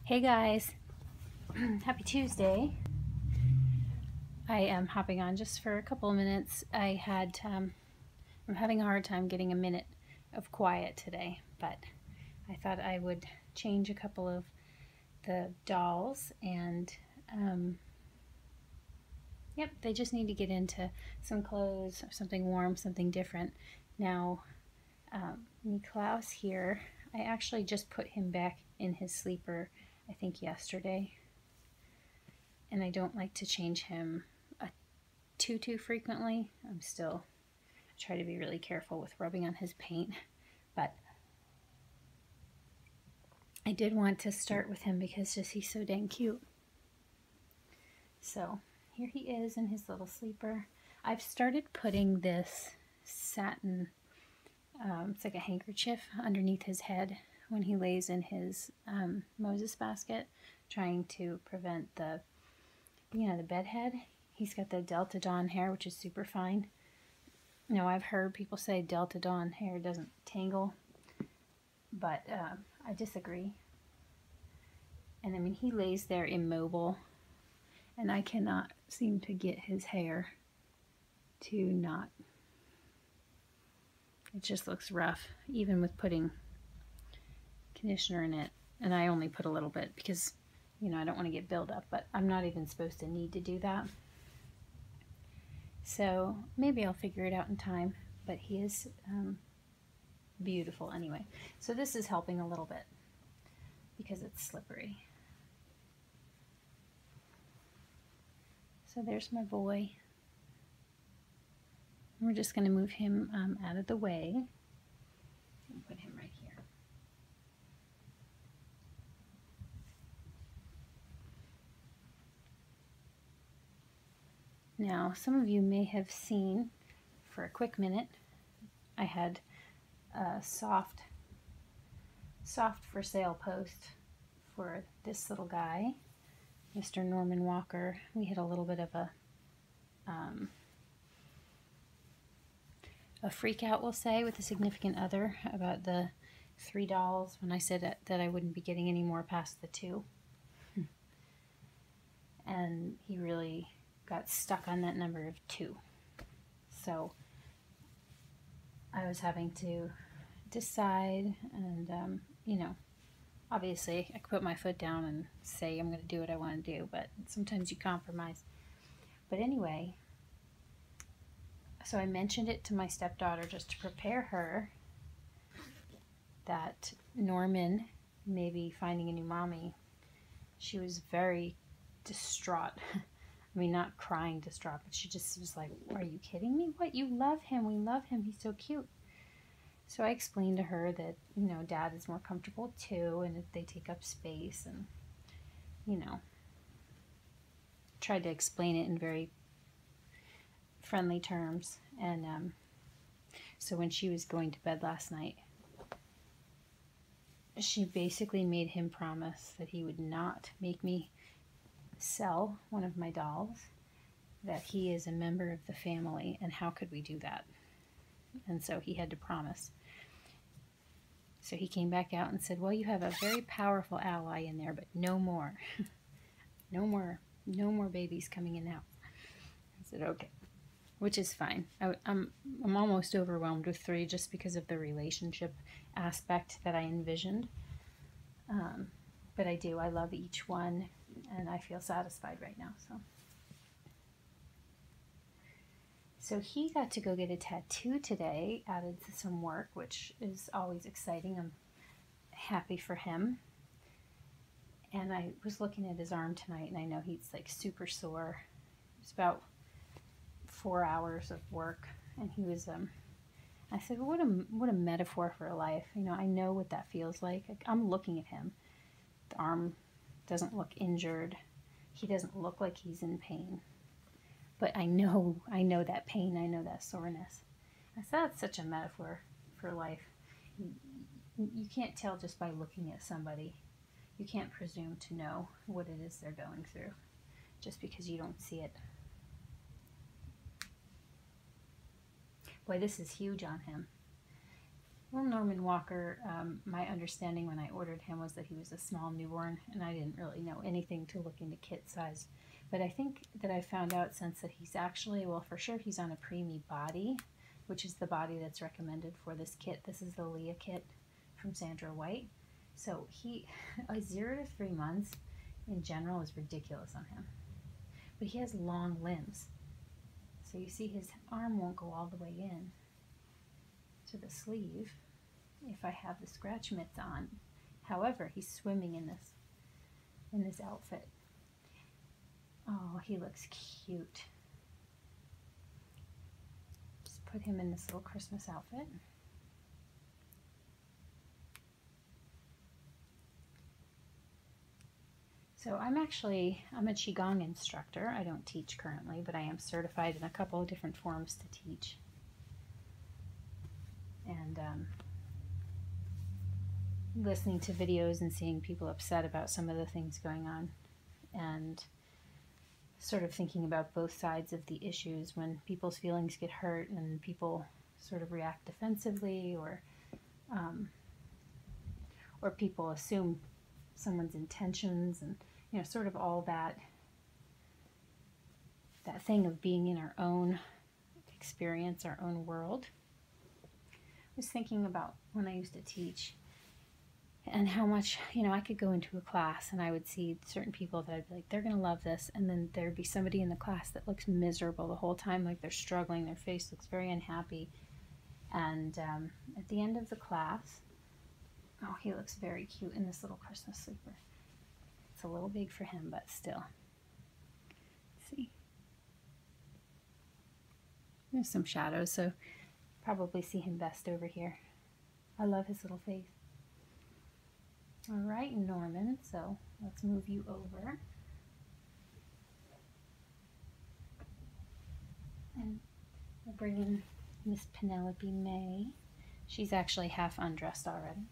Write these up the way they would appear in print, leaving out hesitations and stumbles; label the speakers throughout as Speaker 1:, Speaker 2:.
Speaker 1: Hey guys, happy Tuesday. I am hopping on just for a couple of minutes. I'm having a hard time getting a minute of quiet today, but I thought I would change a couple of the dolls and yep, they just need to get into some clothes or something warm, something different. Now, Niklaus here, I actually just put him back in his sleeper, I think yesterday. And I don't like to change him too frequently. I try to be really careful with rubbing on his paint, but I did want to start with him because he's so dang cute. So here he is in his little sleeper. I've started putting this satin, it's like a handkerchief underneath his head when he lays in his Moses basket, trying to prevent the bed head. He's got the Delta Dawn hair, which is super fine. Now, I've heard people say Delta Dawn hair doesn't tangle, but I disagree. And I mean, he lays there immobile, and I cannot seem to get his hair to not. It just looks rough, even with putting conditioner in it. And I only put a little bit because, I don't want to get buildup, but I'm not even supposed to need to do that. So maybe I'll figure it out in time, but he is beautiful anyway. So this is helping a little bit because it's slippery. So there's my boy. We're just going to move him out of the way and put him right here. Now, some of you may have seen, for a quick minute, I had a soft for sale post for this little guy, Mr. Norman Walker. We had a little bit of a freak out, we'll say, with a significant other about the 3 dolls when I said that I wouldn't be getting any more past the 2. And he really got stuck on that number of 2. So I was having to decide, and obviously I could put my foot down and say I'm going to do what I want to do, but sometimes you compromise. But anyway, so I mentioned it to my stepdaughter just to prepare her that Norman may be finding a new mommy. She was very distraught. I mean, not crying distraught, but she just was like, are you kidding me? What? You love him. We love him. He's so cute. So I explained to her that, Dad is more comfortable too, and they take up space, and, tried to explain it in very friendly terms. And so when she was going to bed last night, she basically made him promise that he would not make me sell one of my dolls, that he is a member of the family, and how could we do that? And so he had to promise. So he came back out and said, well, you have a very powerful ally in there, but no more. No more babies coming in now. I said, okay, which is fine. I'm almost overwhelmed with 3 just because of the relationship aspect that I envisioned. But I love each one, and I feel satisfied right now. So he got to go get a tattoo today, added to some work, which is always exciting. I'm happy for him. And I was looking at his arm tonight, and I know he's like super sore. It's about 4 hours of work, and he was, I said, well, what a metaphor for life. I know what that feels like. I'm looking at him. The arm doesn't look injured. He doesn't look like he's in pain. But I know that pain. I know that soreness. I said that's such a metaphor for life. You can't tell just by looking at somebody. You can't presume to know what it is they're going through just because you don't see it. Boy, this is huge on him. Well, Norman Walker, my understanding when I ordered him was that he was a small newborn, and I didn't really know anything to look into kit size. But I think that I found out since that he's actually, well, for sure he's on a preemie body, which is the body that's recommended for this kit. This is the Leah kit from Sandra White. So he, a 0 to 3 months in general is ridiculous on him. But he has long limbs. So you see his arm won't go all the way in to the sleeve if I have the scratch mitts on. However, he's swimming in this outfit. Oh, he looks cute. Just put him in this little Christmas outfit. So I'm a Qigong instructor. I don't teach currently, but I am certified in a couple of different forms to teach. And listening to videos and seeing people upset about some of the things going on, and sort of thinking about both sides of the issues when people's feelings get hurt and people sort of react defensively, or people assume someone's intentions, and you know, sort of all that thing of being in our own experience, our own world. I was thinking about when I used to teach and how much, you know, I could go into a class and I would see certain people that I'd be like, they're going to love this. And then there'd be somebody in the class that looks miserable the whole time, like they're struggling, their face looks very unhappy. And at the end of the class, oh, he looks very cute in this little Christmas sleeper. It's a little big for him, but still. Let's see. There's some shadows, so probably see him best over here. I love his little face. All right, Norman, so let's move you over. And we'll bring in Miss Penelope May. She's actually half undressed already.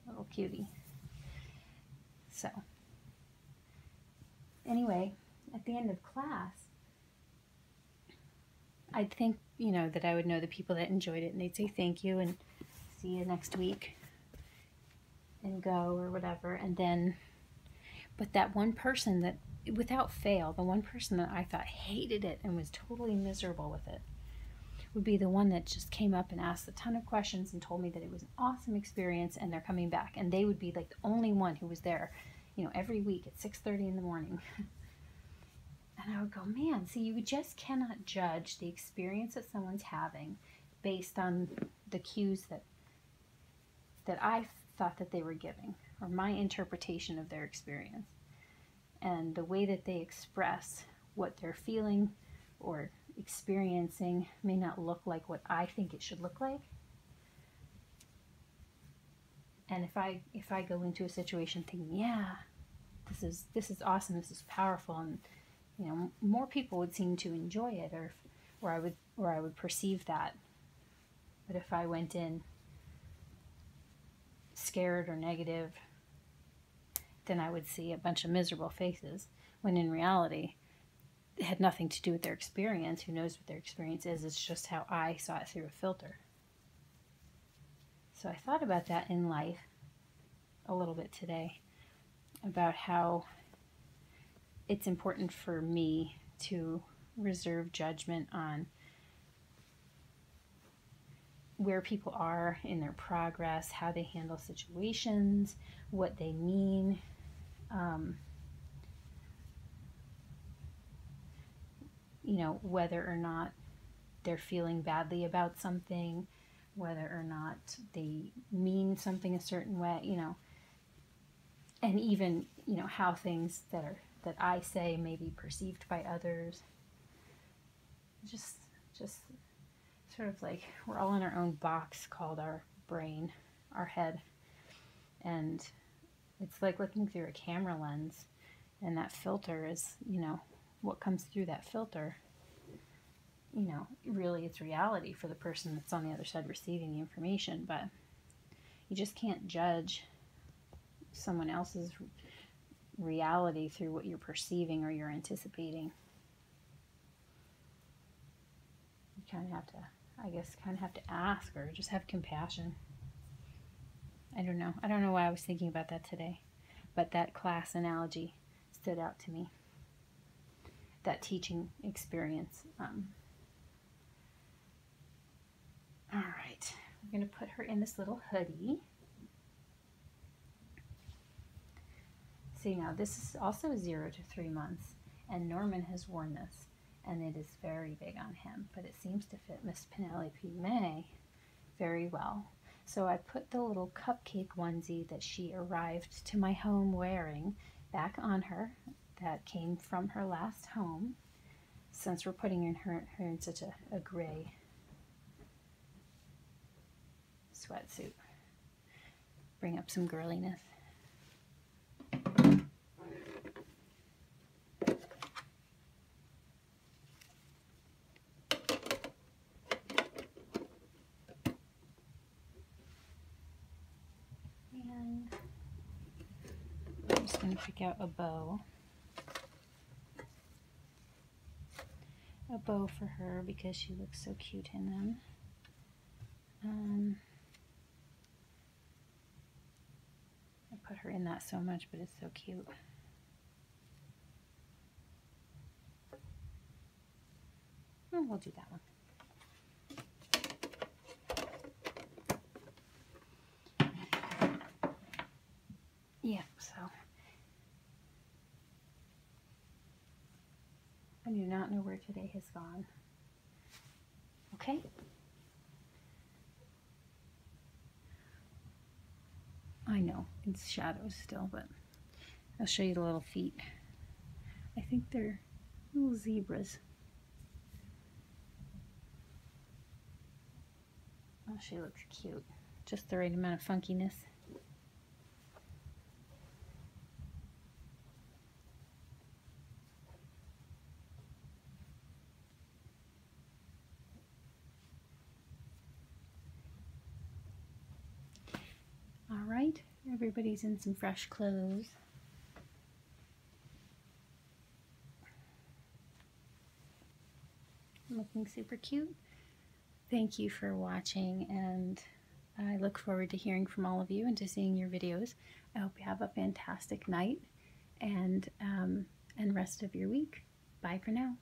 Speaker 1: Little cutie. So, anyway, at the end of class, I'd think, you know, that I would know the people that enjoyed it, and they'd say thank you and see you next week and go or whatever. And then, but that one person that, without fail, the one person that I thought hated it and was totally miserable with it would be the one that just came up and asked a ton of questions and told me that it was an awesome experience and they're coming back. And they would be like the only one who was there, you know, every week at 6:30 in the morning. And I would go, man, see, you just cannot judge the experience that someone's having based on the cues that I thought that they were giving, or my interpretation of their experience. And the way that they express what they're feeling or experiencing may not look like what I think it should look like. And if I go into a situation thinking, yeah, this is awesome, this is powerful, and you know, more people would seem to enjoy it, or I would perceive that. But if I went in scared or negative, then I would see a bunch of miserable faces, when in reality it had nothing to do with their experience. Who knows what their experience is? It's just how I saw it through a filter. So I thought about that in life a little bit today, about how it's important for me to reserve judgment on where people are in their progress, how they handle situations, what they mean. You know, whether or not they're feeling badly about something, whether or not they mean something a certain way, you know, and even, you know, how things that I say may be perceived by others. Just sort of like we're all in our own box called our brain, our head. And it's like looking through a camera lens, and that filter is, you know, what comes through that filter, you know, really it's reality for the person that's on the other side receiving the information. But you just can't judge someone else's reality through what you're perceiving or you're anticipating. kind of have to, I guess, kind of have to ask or just have compassion. I don't know. I don't know why I was thinking about that today, but that class analogy stood out to me. That teaching experience. All right, we're going to put her in this little hoodie. See, now this is also 0 to 3 months, and Norman has worn this, and it is very big on him, but it seems to fit Miss Penelope May very well. So I put the little cupcake onesie that she arrived to my home wearing back on her. That came from her last home, since we're putting her in such a gray sweatsuit. Bring up some girliness. And I'm just going to pick out a bow. A bow for her because she looks so cute in them. I put her in that so much, but it's so cute. And we'll do that one. Yeah, so I do not know where today has gone. Okay. I know, it's shadows still, but I'll show you the little feet. I think they're little zebras. Oh, she looks cute. Just the right amount of funkiness. All right, everybody's in some fresh clothes. Looking super cute. Thank you for watching, and I look forward to hearing from all of you and to seeing your videos. I hope you have a fantastic night and rest of your week. Bye for now.